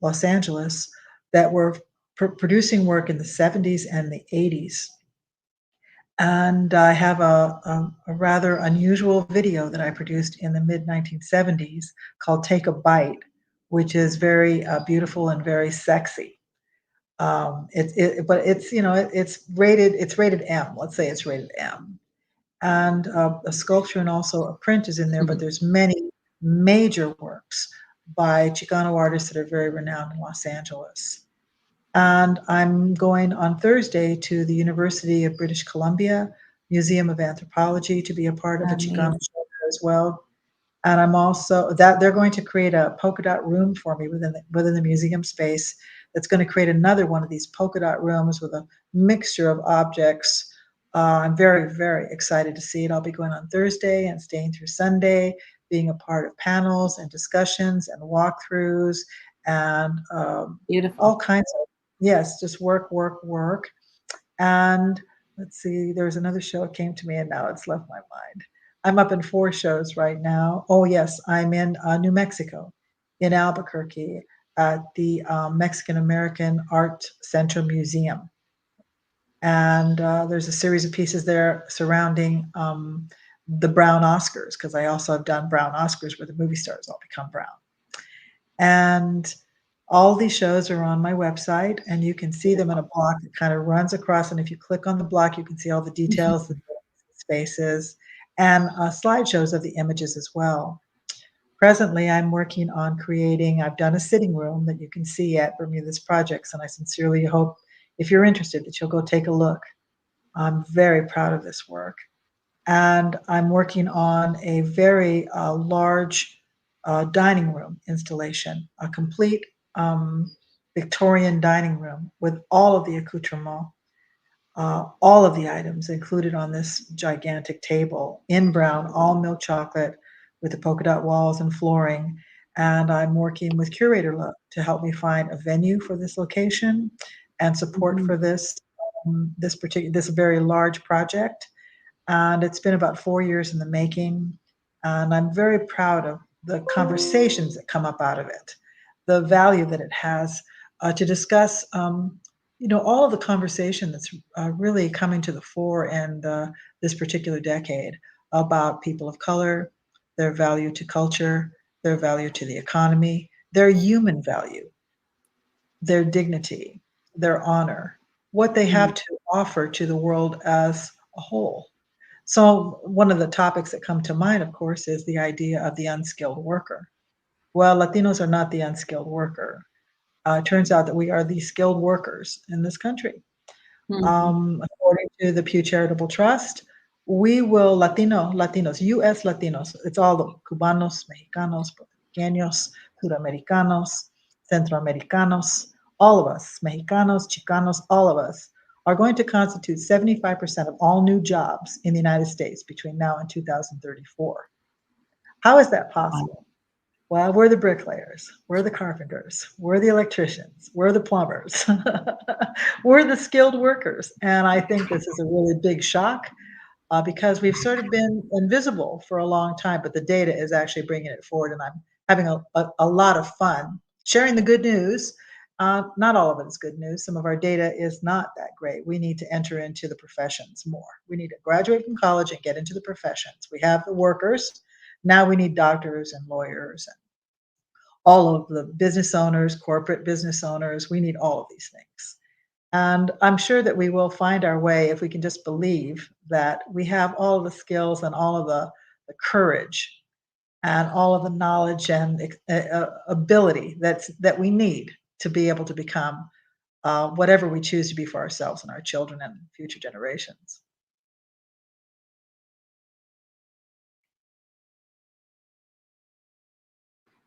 Los Angeles that were producing work in the 70s and the 80s. And I have a rather unusual video that I produced in the mid-1970s called Take a Bite, which is very beautiful and very sexy. But it's rated M. Let's say it's rated M. And a sculpture and also a print is in there, but there's many major works by Chicano artists that are very renowned in Los Angeles. And I'm going on Thursday to the University of British Columbia Museum of Anthropology to be a part of a Chicano show as well. And I'm also they're going to create a polka dot room for me within the museum space. That's going to create another one of these polka dot rooms with a mixture of objects. I'm very, very excited to see it. I'll be going on Thursday and staying through Sunday, being a part of panels and discussions and walkthroughs and all kinds of, yes, just work. And let's see, there was another show that came to me and now it's left my mind. I'm up in 4 shows right now. Oh yes, I'm in New Mexico, in Albuquerque, at the Mexican American Art Center Museum. And there's a series of pieces there surrounding the brown Oscars, because I also have done brown Oscars where the movie stars all become brown. And all these shows are on my website, and you can see them in a block that kind of runs across. And if you click on the block, you can see all the details, the spaces, and slideshows of the images as well. Presently, I'm working on creating, I've done a sitting room that you can see at Bermuda's Projects, and I sincerely hope, if you're interested, that you'll go take a look. I'm very proud of this work. And I'm working on a very large dining room installation, a complete Victorian dining room with all of the accoutrements, all of the items included on this gigantic table in brown, all milk chocolate with the polka dot walls and flooring. And I'm working with Curator Love to help me find a venue for this location and support for this this very large project. And it's been about 4 years in the making. And I'm very proud of the conversations that come up out of it, the value that it has to discuss, all of the conversation that's really coming to the fore in this particular decade about people of color, their value to culture, their value to the economy, their human value, their dignity, their honor, what they have to offer to the world as a whole. So one of the topics that come to mind, of course, is the idea of the unskilled worker. Well, Latinos are not the unskilled worker. It turns out that we are the skilled workers in this country. According to the Pew Charitable Trust, we will, Latinos, U.S. Latinos, it's all the Cubanos, Mexicanos, Puertorriqueños, Sudamericanos, Centroamericanos, all of us, Mexicanos, Chicanos, all of us, are going to constitute 75% of all new jobs in the United States between now and 2034. How is that possible? Well, we're the bricklayers, we're the carpenters, we're the electricians, we're the plumbers, we're the skilled workers. And I think this is a really big shock because we've sort of been invisible for a long time, but the data is actually bringing it forward. And I'm having a lot of fun sharing the good news. Not all of it is good news. Some of our data is not that great. We need to enter into the professions more. We need to graduate from college and get into the professions. We have the workers. Now we need doctors and lawyers and all of the business owners, corporate business owners. We need all of these things. And I'm sure that we will find our way if we can just believe that we have all of the skills and all of the courage and all of the knowledge and ability that we need to be able to become whatever we choose to be for ourselves and our children and future generations.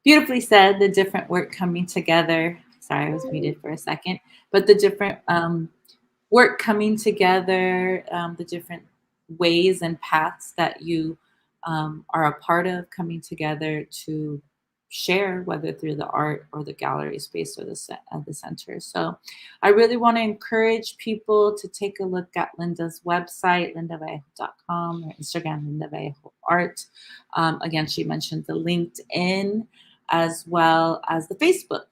Beautifully said, the different work coming together. Sorry, I was muted for a second. But the different work coming together, the different ways and paths that you are a part of coming together to share, whether through the art or the gallery space or the center. So I really want to encourage people to take a look at Linda's website, lindavallejo.com, or Instagram, Linda Vallejo Art. Again, she mentioned the LinkedIn as well as the Facebook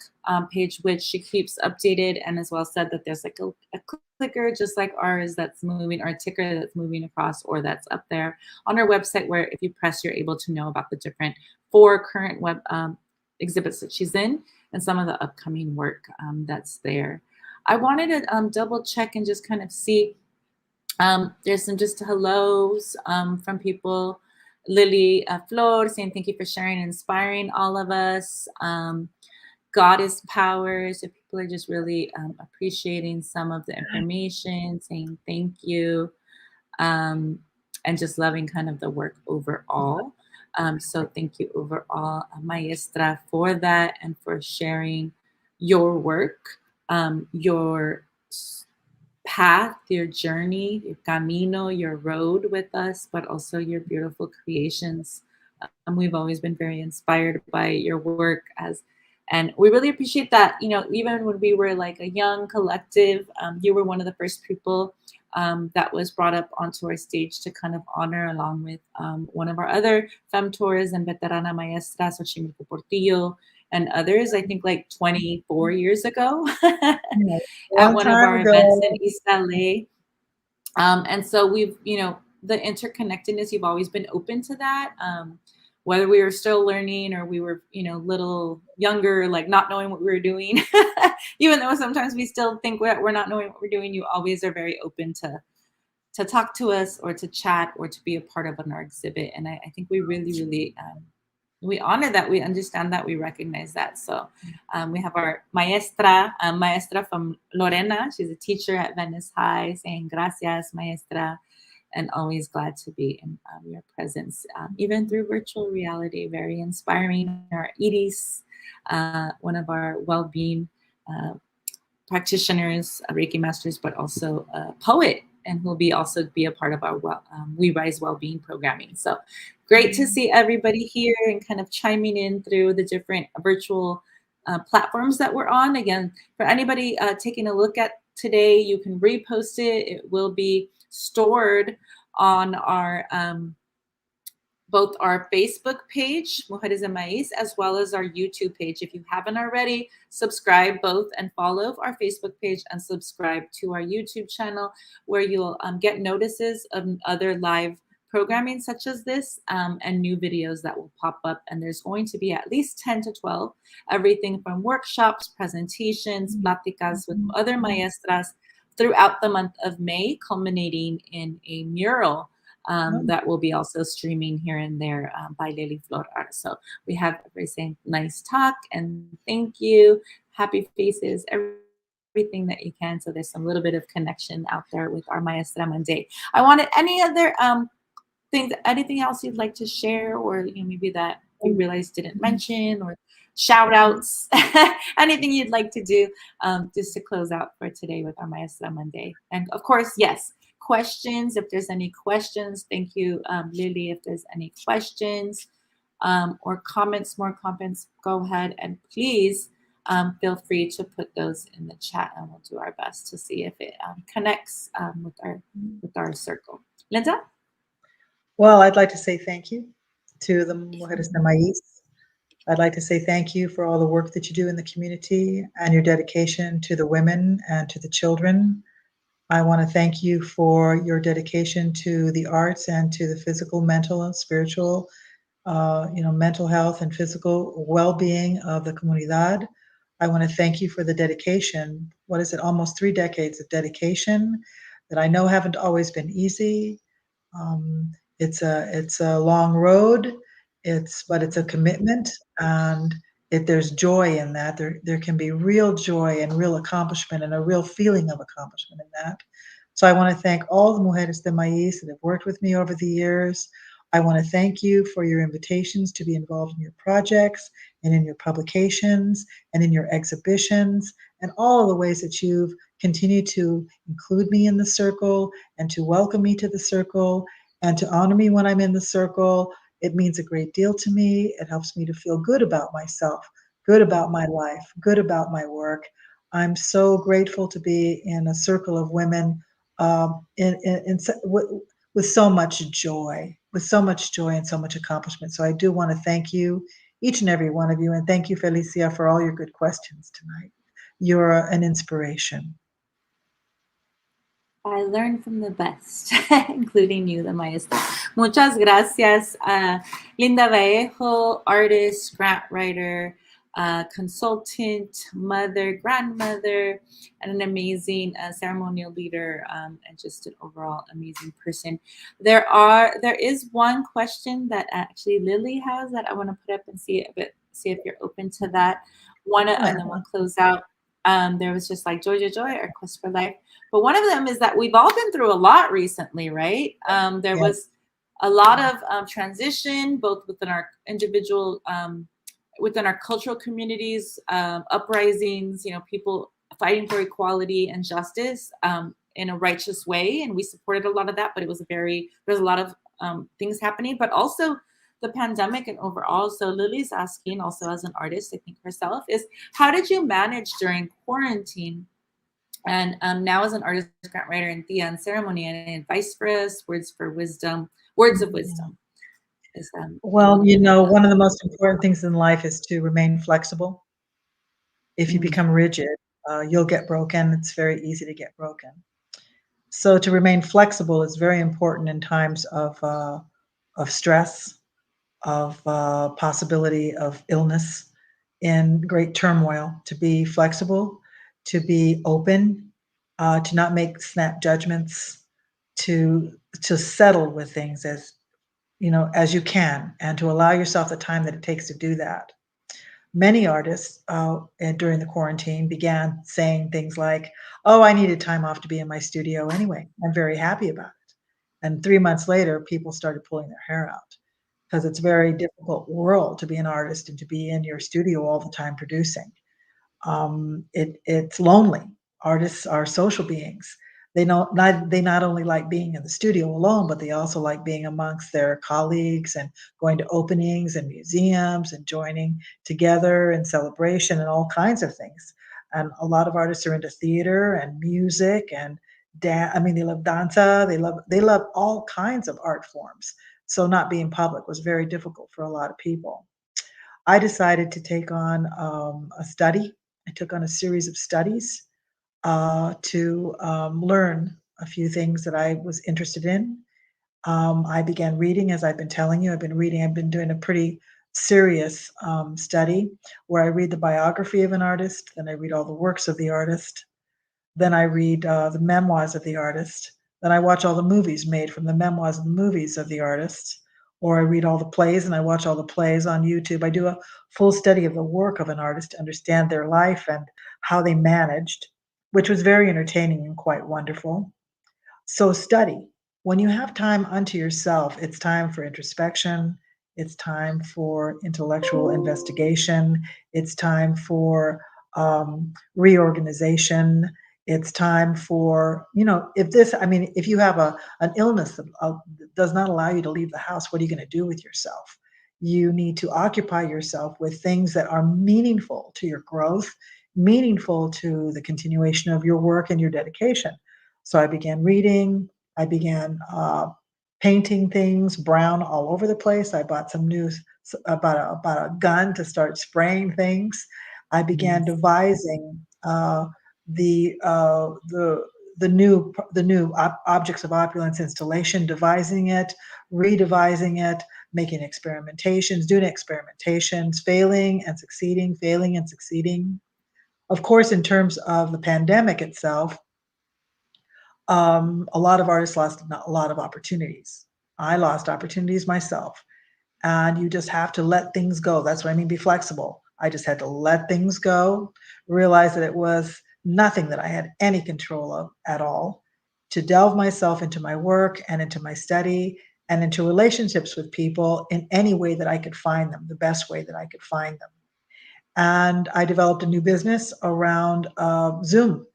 page, which she keeps updated, and as well said that there's like a clicker just like ours that's moving, or a ticker that's moving across, or that's up there on our website, where if you press, you're able to know about the different 4 current web exhibits that she's in and some of the upcoming work that's there. I wanted to double check and just kind of see, there's some just hellos from people. Lily Flor saying thank you for sharing and inspiring all of us. Goddess Power, so people are just really appreciating some of the information, saying thank you, and just loving kind of the work overall. So thank you overall, Maestra, for that and for sharing your work, your path, your journey, your camino, your road with us, but also your beautiful creations. We've always been very inspired by your work and we really appreciate that, even when we were like a young collective, you were one of the first people that was brought up onto our stage to kind of honor, along with one of our other femtors and veterana maestras, Xochimilco Portillo, and others, I think like 24 years ago at one of our events in East LA. And so we've, the interconnectedness. You've always been open to that. Whether we were still learning or we were, little younger, like not knowing what we were doing, even though sometimes we still think we're not knowing what we're doing, you always are very open to talk to us or to chat or to be a part of our exhibit. And I think we really, really, we honor that, we understand that, we recognize that. So we have our maestra from Lorena. She's a teacher at Venice High, saying gracias, maestra, and always glad to be in your presence, even through virtual reality. Very inspiring. Our Iris, one of our well-being practitioners, Reiki masters, but also a poet, and who'll also be a part of our We Rise Wellbeing programming. So great to see everybody here and kind of chiming in through the different virtual platforms that we're on. Again, for anybody taking a look at today, you can repost it. It will be stored on our both our Facebook page, Mujeres de Maiz, as well as our YouTube page. If you haven't already, subscribe both and follow our Facebook page and subscribe to our YouTube channel, where you'll get notices of other live programming such as this and new videos that will pop up. And there's going to be at least 10 to 12, everything from workshops, presentations, pláticas with other maestras throughout the month of May, culminating in a mural that will be also streaming here and there by Lily Flor Art. So we have everything, nice talk and thank you, happy faces, everything that you can. So there's some little bit of connection out there with our Maestra Monday. I wanted any other things, anything else you'd like to share, or maybe that you realized didn't mention, or shout outs, anything you'd like to do just to close out for today with our Maestra Monday. And of course, yes, questions, if there's any questions. Thank you, Lily. If there's any questions or comments, more comments, go ahead and please feel free to put those in the chat, and we'll do our best to see if it connects with our circle. Linda? Well, I'd like to say thank you to the Mujeres de Maiz. I'd like to say thank you for all the work that you do in the community and your dedication to the women and to the children. I want to thank you for your dedication to the arts and to the physical, mental, and spiritual, mental health and physical well-being of the comunidad. I want to thank you for the dedication. What is it? Almost 3 decades of dedication that I know haven't always been easy. It's a long road. But it's a commitment, and if there's joy in that, there can be real joy and real accomplishment and a real feeling of accomplishment in that. So I want to thank all the Mujeres de Maiz that have worked with me over the years. I want to thank you for your invitations to be involved in your projects and in your publications and in your exhibitions, and all of the ways that you've continued to include me in the circle and to welcome me to the circle and to honor me when I'm in the circle. It means a great deal to me. It helps me to feel good about myself, good about my life, good about my work. I'm so grateful to be in a circle of women with so much joy, and so much accomplishment. So I do want to thank you, each and every one of you, and thank you, Felicia, for all your good questions tonight. You're an inspiration. I learned from the best, including you, the maestra. Muchas gracias, Linda Vallejo, artist, grant writer, consultant, mother, grandmother, and an amazing ceremonial leader, and just an overall amazing person. There is one question that actually Lily has that I want to put up and see if you're open to that. And then we'll close out. There was just like Joy, our quest for life. But one of them is that we've all been through a lot recently, right? There was a lot of transition, both within our individual, within our cultural communities, uprisings, people fighting for equality and justice in a righteous way. And we supported a lot of that, but there's a lot of things happening, but also the pandemic and overall. So Lily's asking, also as an artist, I think herself, is how did you manage during quarantine? And now as an artist, grant writer, and Thea and ceremony, and advice for us, words of wisdom. Is, well, one of the most important things in life is to remain flexible. If you become rigid, you'll get broken. It's very easy to get broken. So to remain flexible is very important in times of stress, of possibility of illness, in great turmoil. To be flexible, to be open, to not make snap judgments, to to settle with things as as you can, and to allow yourself the time that it takes to do that. Many artists during the quarantine began saying things like, "Oh, I needed time off to be in my studio anyway. I'm very happy about it." And 3 months later, people started pulling their hair out because it's a very difficult world to be an artist and to be in your studio all the time producing. It's lonely. Artists are social beings. They not only like being in the studio alone, but they also like being amongst their colleagues and going to openings and museums and joining together in celebration and all kinds of things. And a lot of artists are into theater and music and I mean, they love danza. They love all kinds of art forms. So not being public was very difficult for a lot of people. I decided to take on a study. I took on a series of studies to learn a few things that I was interested in. I began reading, as I've been telling you. I've been reading. I've been doing a pretty serious study where I read the biography of an artist, then I read all the works of the artist, then I read the memoirs of the artist. Then I watch all the movies made from the memoirs and movies of the artist. Or I read all the plays and I watch all the plays on YouTube. I do a full study of the work of an artist to understand their life and how they managed, which was very entertaining and quite wonderful. So study. When you have time unto yourself, it's time for introspection. It's time for intellectual investigation. It's time for reorganization. It's time for, if you have an illness that does not allow you to leave the house, what are you going to do with yourself? You need to occupy yourself with things that are meaningful to your growth, meaningful to the continuation of your work and your dedication. So I began reading. I began painting things brown all over the place. I bought some news about a gun to start spraying things. I began Yes. devising the uh, the the new objects of opulence installation, devising it, redevising it, making experimentations, doing experimentations, failing and succeeding. Of course, in terms of the pandemic itself, a lot of artists lost a lot of opportunities. I lost opportunities myself, and you just have to let things go. That's what I mean, be flexible. I just had to let things go, realize that it was nothing that I had any control of at all, to delve myself into my work and into my study and into relationships with people in any way that I could find them, the best way that I could find them. And I developed a new business around Zoom.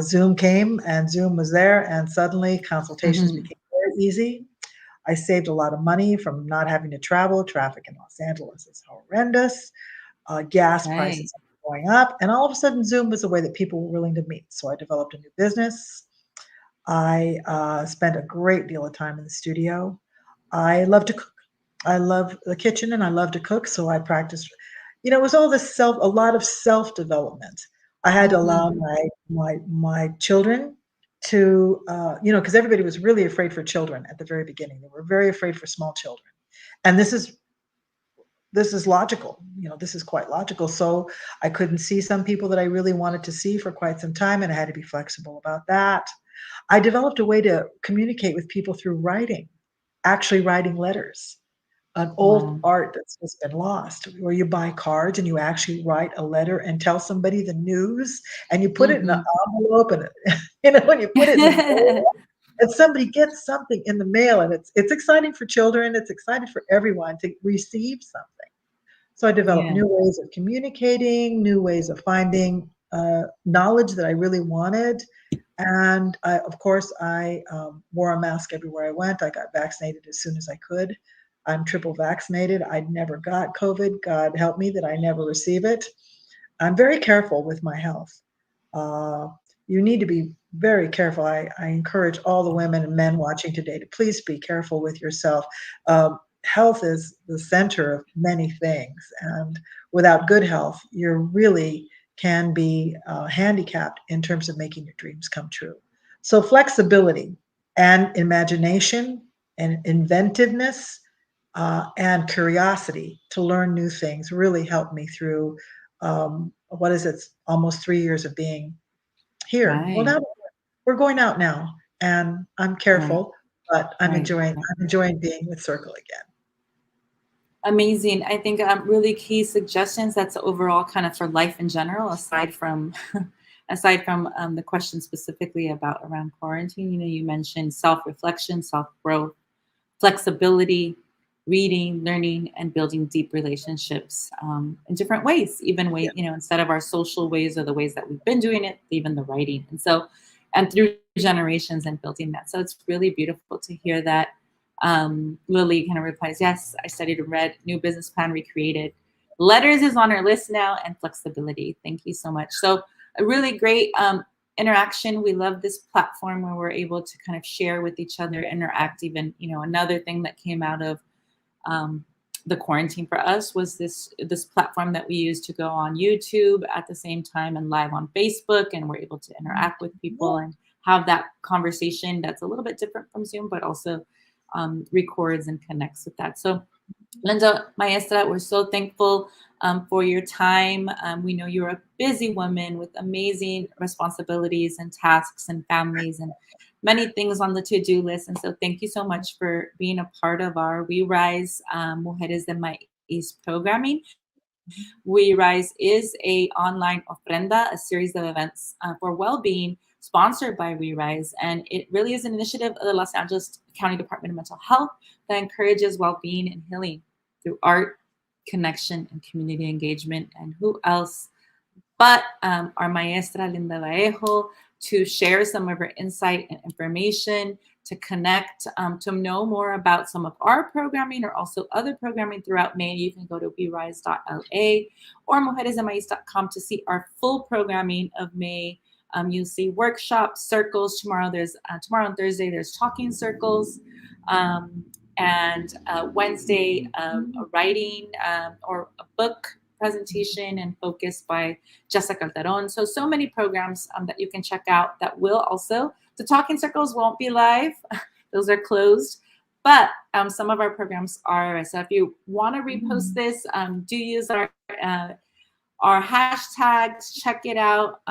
Zoom came and Zoom was there, and suddenly consultations Mhm. became very easy. I saved a lot of money from not having to travel. Traffic in Los Angeles is horrendous. Gas Right. prices are going up, and all of a sudden, Zoom was a way that people were willing to meet. So I developed a new business. I spent a great deal of time in the studio. I love to cook. I love the kitchen and I love to cook. So I practiced. It was all this a lot of self development. I had to allow Mhm. my children to, because everybody was really afraid for children at the very beginning. They were very afraid for small children, and this is logical. This is quite logical. So I couldn't see some people that I really wanted to see for quite some time, and I had to be flexible about that. I developed a way to communicate with people through writing, actually writing letters, an old Wow. art that's just been lost, where you buy cards and you actually write a letter and tell somebody the news, and you put it in an Mhm. envelope, and when you put it in the mail, and somebody gets something in the mail, and it's exciting for children, it's exciting for everyone to receive something. So I developed Yeah. new ways of communicating, new ways of finding knowledge that I really wanted. And of course, I wore a mask everywhere I went. I got vaccinated as soon as I could. I'm triple vaccinated. I never got COVID. God help me that I never receive it. I'm very careful with my health. Uh, you need to be very careful. I encourage all the women and men watching today to please be careful with yourself. Health is the center of many things, and without good health, you really can be handicapped in terms of making your dreams come true. So flexibility and imagination and inventiveness and curiosity to learn new things really helped me through what is it, almost 3 years of being here. Well, Right, now we're going out now, and I'm right, careful, but I'm right. enjoying Right. I'm enjoying being with Circle again. Amazing. I think really key suggestions. That's overall kind of for life in general, aside from aside from the question specifically about around quarantine. You know, you mentioned self-reflection, self-growth, flexibility, reading, learning, and building deep relationships in different ways. Even Yeah. way, you know, instead of our social ways or the ways that we've been doing it, even the writing. And so, and through generations and building that. So it's really beautiful to hear that. Lily kind of replies, yes, I studied and read, new business plan recreated. Letters is on our list now, and flexibility. Thank you so much. So a really great interaction. We love this platform where we're able to kind of share with each other, interact. Even, you know, another thing that came out of um, the quarantine for us was this platform that we use to go on YouTube at the same time and live on Facebook, and we're able to interact with people and have that conversation that's a little bit different from Zoom, but also records and connects with that. So Linda, Maestra, we're so thankful for your time. We know you're a busy woman with amazing responsibilities and tasks and families and many things on the to-do list. And so thank you so much for being a part of our We Rise Mujeres de Maiz programming. We Rise is a online ofrenda, a series of events for well-being sponsored by We Rise. And it really is an initiative of the Los Angeles County Department of Mental Health that encourages well-being and healing through art, connection, and community engagement. And who else but our maestra Linda Vallejo to share some of her insight and information, to connect, to know more about some of our programming or also other programming throughout May. You can go to werise.la or mujeresdemaiz.com to see our full programming of May. You'll see workshops, circles. Tomorrow and Thursday there's talking circles. And Wednesday, a writing or a book presentation and focus by Jessica Calderon. So many programs that you can check out that will also, the talking circles won't be live. Those are closed. But some of our programs are. So if you want to repost this, do use our hashtags, check it out.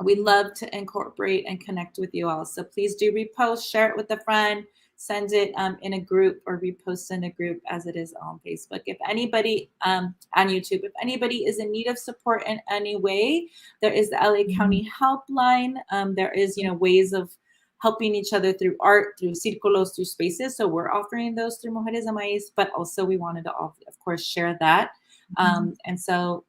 We love to incorporate and connect with you all. So please do repost, share it with a friend, send it in a group or repost in a group as it is on Facebook. If anybody on YouTube, if anybody is in need of support in any way, there is the LA County Helpline. There is, you know, ways of helping each other through art, through círculos, through spaces. So we're offering those through Mujeres de Maiz, but also we wanted to, of course, share that. And so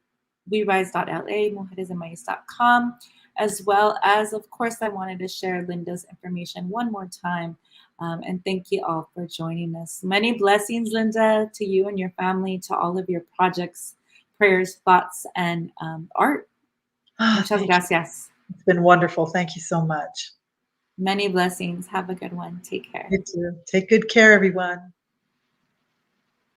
werise.la, mujeresdemaiz.com. As well as, of course, I wanted to share Linda's information one more time. And thank you all for joining us. Many blessings, Linda, to you and your family, to all of your projects, prayers, thoughts, and art. Muchas gracias. It's been wonderful. Thank you so much. Many blessings. Have a good one. Take care. You too. Take good care, everyone.